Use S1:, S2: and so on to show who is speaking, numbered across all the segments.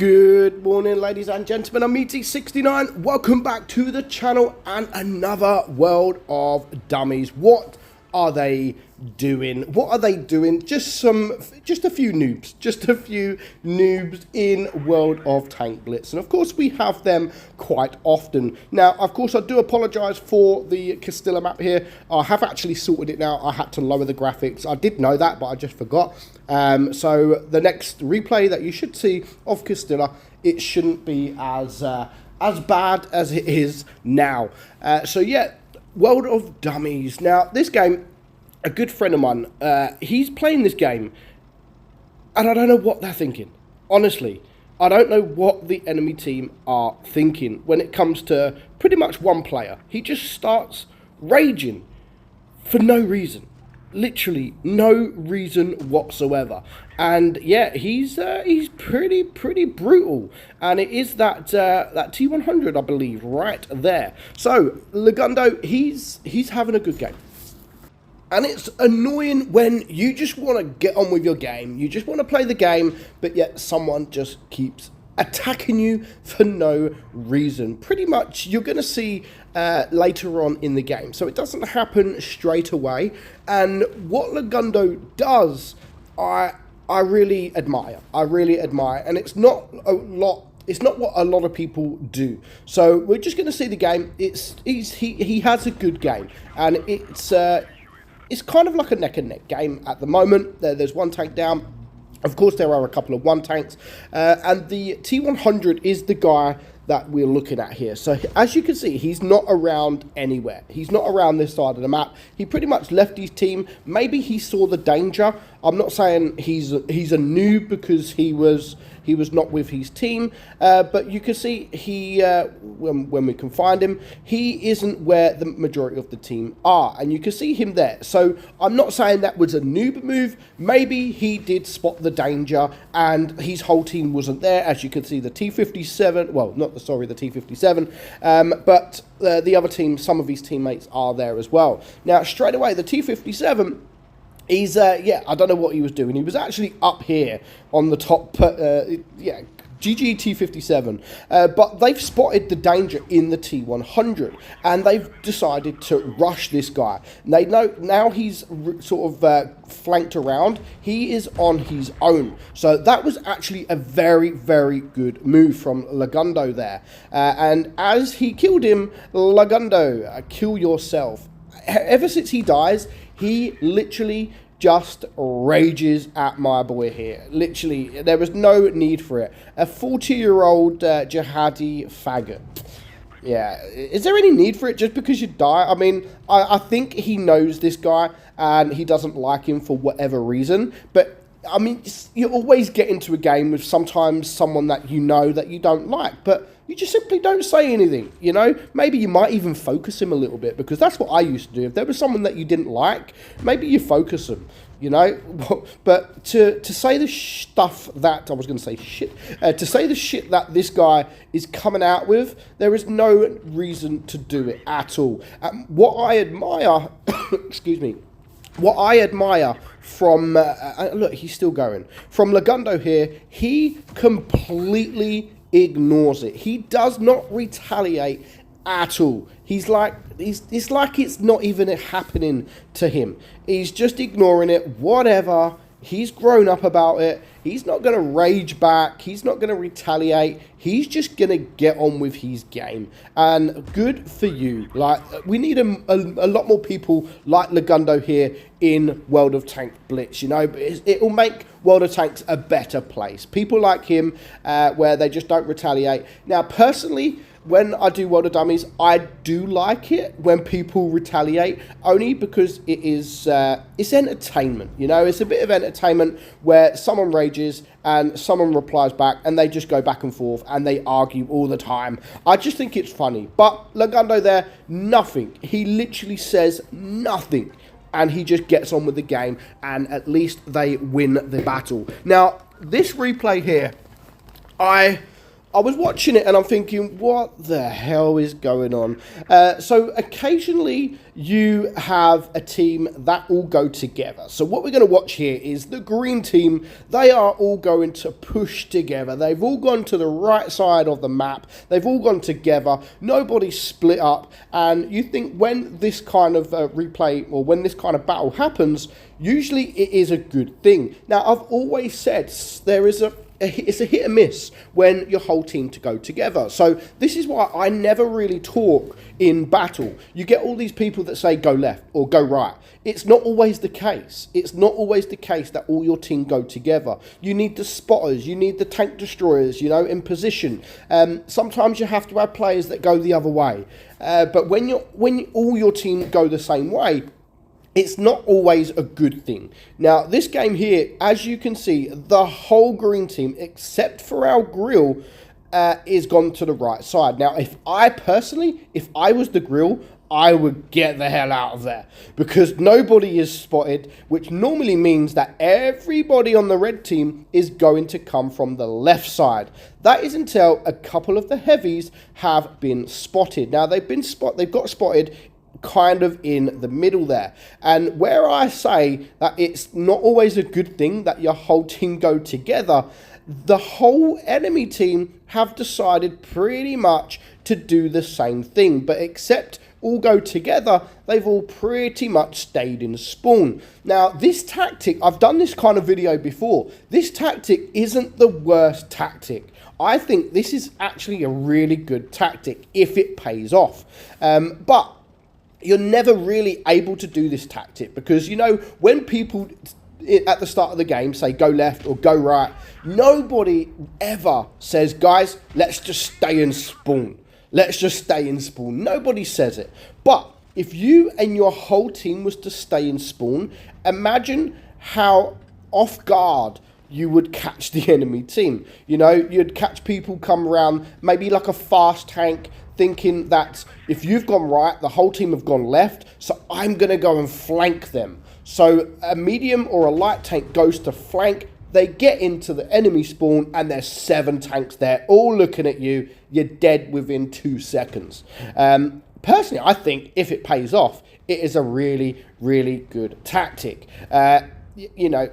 S1: Good morning, ladies and gentlemen. I'm meadsy69. Welcome back to the channel and another World of Dummies. What are they doing? What are they doing? Just a few noobs in World of Tank Blitz. And of course, we have them quite often. Now, of course, I do apologize for the Castilla map here. I have actually sorted it now. I had to lower the graphics. I did know that, but I just forgot. So the next replay that you should see of Castilla, it shouldn't be as bad as it is now. So yeah, World of Dummies. Now, this game, a good friend of mine, he's playing this game, and I don't know what they're thinking. Honestly, I don't know what the enemy team are thinking when it comes to pretty much one player. He just starts raging for no reason. Literally no reason whatsoever. And yeah, he's pretty brutal, and it is that T100, I believe, right there. So Lagundo, he's having a good game. And it's annoying when you just want to get on with your game. You just want to play the game, but yet someone just keeps attacking you for no reason. Pretty much you're going to see later on in the game. So it doesn't happen straight away. And what Lagundo does, I really admire. I really admire. And it's not a lot. It's not what a lot of people do. So we're just going to see the game. He has a good game, and it's kind of like a neck and neck game at the moment. There's one tank down. Of course, there are a couple of one tanks, and the T100 is the guy that we're looking at here. So as you can see, he's not around anywhere. He's not around this side of the map. He pretty much left his team. Maybe he saw the danger. I'm not saying he's a noob because he was not with his team, but you can see when we can find him, he isn't where the majority of the team are, and you can see him there. So I'm not saying that was a noob move. Maybe he did spot the danger and his whole team wasn't there. As you can see, the T57, well, not the T57, but the other team, some of his teammates are there as well. Now, straight away, the T57, he's, yeah, I don't know what he was doing. He was actually up here on the top, yeah, GG T57. But they've spotted the danger in the T100, and they've decided to rush this guy. And they know now he's sort of flanked around. He is on his own. So that was actually a very good move from Lagundo there. And as he killed him, Lagundo, kill yourself. Ever since he dies, he literally just rages at my boy here. Literally, there was no need for it. A 40-year-old jihadi faggot. Yeah, is there any need for it just because you die? I mean, I think he knows this guy and he doesn't like him for whatever reason. But, I mean, you always get into a game with sometimes someone that you know that you don't like. But you just simply don't say anything, you know? Maybe you might even focus him a little bit, because that's what I used to do. If there was someone that you didn't like, maybe you focus him, you know? But to say the stuff that, I was going to say shit, to say the shit that this guy is coming out with, there is no reason to do it at all. What I admire, excuse me, what I admire from, look, he's still going, from Lagundo here, he completely ignores it. He does not retaliate at all. It's like it's not even happening to him. He's just ignoring it, whatever. He's grown up about it. He's not going to rage back. He's not going to retaliate. He's just going to get on with his game. And good for you. Like, we need a lot more people like Lagundo here in World of Tank Blitz, you know. It will make World of Tanks a better place. People like him, where they just don't retaliate. Now, personally, when I do World of Dummies, I do like it when people retaliate, only because it is it's entertainment, you know. It's a bit of entertainment where someone rages and someone replies back, and they just go back and forth and they argue all the time. I just think it's funny. But Lagundo there, nothing. He literally says nothing, and he just gets on with the game, and at least they win the battle. Now, this replay here, I I was watching it and I'm thinking, what the hell is going on? So occasionally you have a team that all go together. So what we're going to watch here is the green team. They are all going to push together. They've all gone to the right side of the map. They've all gone together. Nobody's split up. And you think when this kind of replay or when this kind of battle happens, usually it is a good thing. Now, I've always said it's a hit and miss when your whole team to go together. So this is why I never really talk in battle. You get all these people that say go left or go right. It's not always the case. It's not always the case that all your team go together. You need the spotters. You need the tank destroyers, you know, in position. Sometimes you have to have players that go the other way. But when all your team go the same way, it's not always a good thing. Now, this game here, as you can see, the whole green team, except for our grill, is gone to the right side. Now, if I was the grill, I would get the hell out of there because nobody is spotted, which normally means that everybody on the red team is going to come from the left side. That is until a couple of the heavies have been spotted. Now, they've got spotted kind of in the middle there, and where I say that it's not always a good thing that your whole team go together, the whole enemy team have decided pretty much to do the same thing, but except all go together, they've all pretty much stayed in spawn. Now, this tactic, I've done this kind of video before, this tactic isn't the worst tactic. I think this is actually a really good tactic if it pays off, but you're never really able to do this tactic because, you know, when people at the start of the game say go left or go right, nobody ever says, guys, let's just stay in spawn. Let's just stay in spawn. Nobody says it. But if you and your whole team was to stay in spawn, imagine how off guard you would catch the enemy team. You know, you'd catch people come around, maybe like a fast tank, thinking that if you've gone right, the whole team have gone left, so I'm going to go and flank them. So a medium or a light tank goes to flank, they get into the enemy spawn, and there's 7 tanks there, all looking at you. You're dead within 2 seconds. Personally, I think if it pays off, it is a really, really good tactic. You know,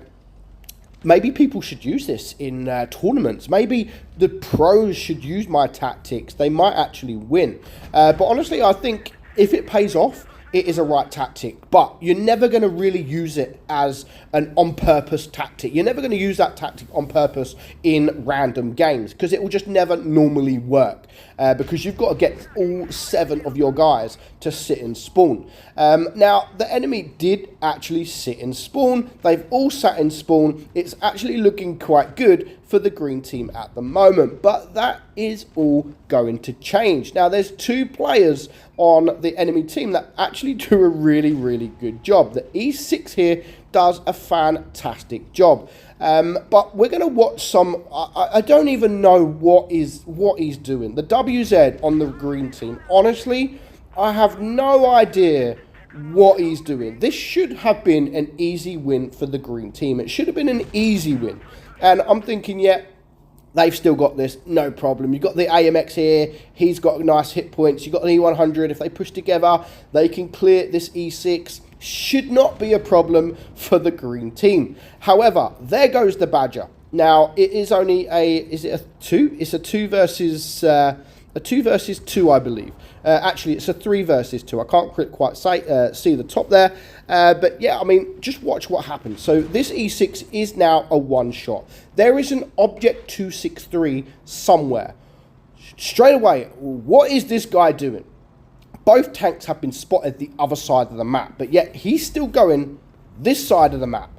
S1: maybe people should use this in tournaments. Maybe the pros should use my tactics. They might actually win. But honestly, I think if it pays off, it is a right tactic. But you're never going to really use it as an on-purpose tactic. You're never going to use that tactic on purpose in random games because it will just never normally work. Because you've got to get all 7 of your guys to sit in spawn. Now, the enemy did actually sit in spawn. They've all sat in spawn. It's actually looking quite good for the green team at the moment. But that is all going to change. Now, there's 2 players on the enemy team that actually do a really, really good job. The E6 here does a fantastic job. But we're going to watch some, I don't even know what he's doing. The WZ on the green team, honestly, I have no idea what he's doing. This should have been an easy win for the green team. It should have been an easy win. And I'm thinking, yeah, they've still got this, no problem. You've got the AMX here. He's got nice hit points. You've got an E100. If they push together, they can clear this E6. Should not be a problem for the green team. However, there goes the Badger. Now, it is only is it a 2? It's a 2 versus 2, I believe. Actually, it's a 3 versus 2. I can't quite see the top there. But yeah, I mean, just watch what happens. So this E6 is now a 1-shot. There is an Object 263 somewhere. Straight away, what is this guy doing? Both tanks have been spotted the other side of the map, but yet he's still going this side of the map.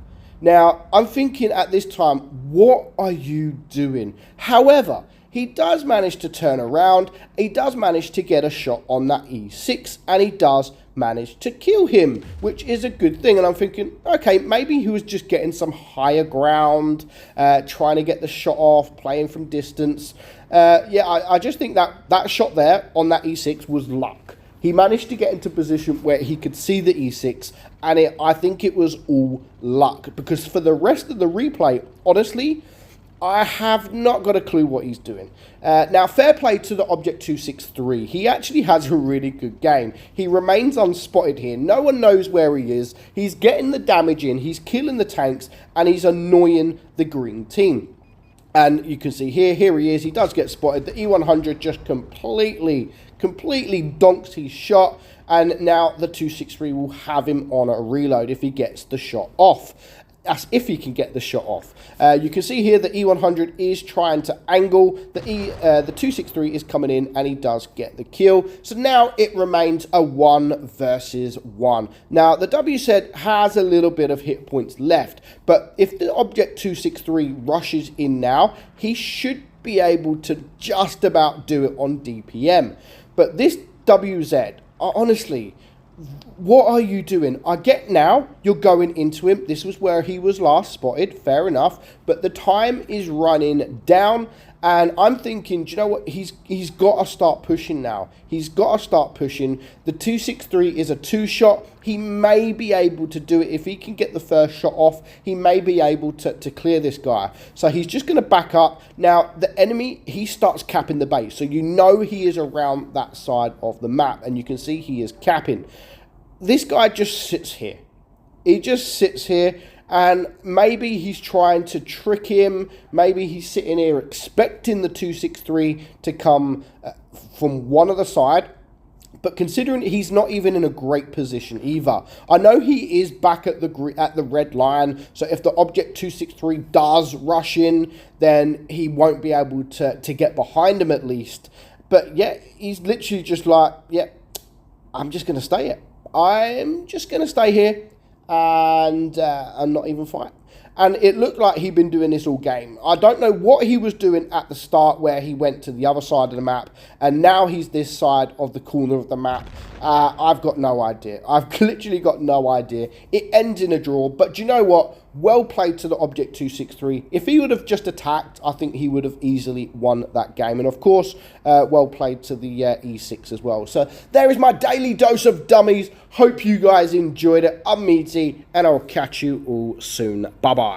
S1: Now, I'm thinking at this time, what are you doing? However, he does manage to turn around. He does manage to get a shot on that E6, and he does manage to kill him, which is a good thing. And I'm thinking, okay, maybe he was just getting some higher ground, trying to get the shot off, playing from distance. Yeah, I just think that shot there on that E6 was luck. He managed to get into position where he could see the E6, and I think it was all luck, because for the rest of the replay, honestly, I have not got a clue what he's doing. Now, fair play to the Object 263. He actually has a really good game. He remains unspotted here. No one knows where he is. He's getting the damage in. He's killing the tanks. And he's annoying the green team. And you can see here he is. He does get spotted. The E100 just completely donks his shot. And now the 263 will have him on a reload if he gets the shot off. That's if he can get the shot off. You can see here the E100 is trying to angle. The 263 is coming in and he does get the kill. So now it remains a 1 versus 1. Now the WZ has a little bit of hit points left. But if the Object 263 rushes in now, he should be able to just about do it on DPM. But this WZ, honestly, what are you doing? I get now you're going into him. This was where he was last spotted. Fair enough. But the time is running down. And I'm thinking, do you know what? He's got to start pushing now. He's got to start pushing. The 263 is a 2-shot. He may be able to do it. If he can get the first shot off, he may be able to clear this guy. So he's just going to back up. Now, the enemy, he starts capping the base. So you know he is around that side of the map. And you can see he is capping. This guy just sits here. He just sits here. And maybe he's trying to trick him. Maybe he's sitting here expecting the 263 to come from one other side. But considering he's not even in a great position either. I know he is back at the red line. So if the Object 263 does rush in, then he won't be able to get behind him at least. But yeah, he's literally just like, yeah, I'm just going to stay here. I'm just going to stay here. And not even fight. And it looked like he'd been doing this all game. I don't know what he was doing at the start where he went to the other side of the map. And now he's this side of the corner of the map. I've got no idea. I've literally got no idea. It ends in a draw. But do you know what? Well played to the Object 263. If he would have just attacked, I think he would have easily won that game. And of course, well played to the E6 as well. So there is my daily dose of dummies. Hope you guys enjoyed it. I'm Meadsy, and I'll catch you all soon. Bye-bye.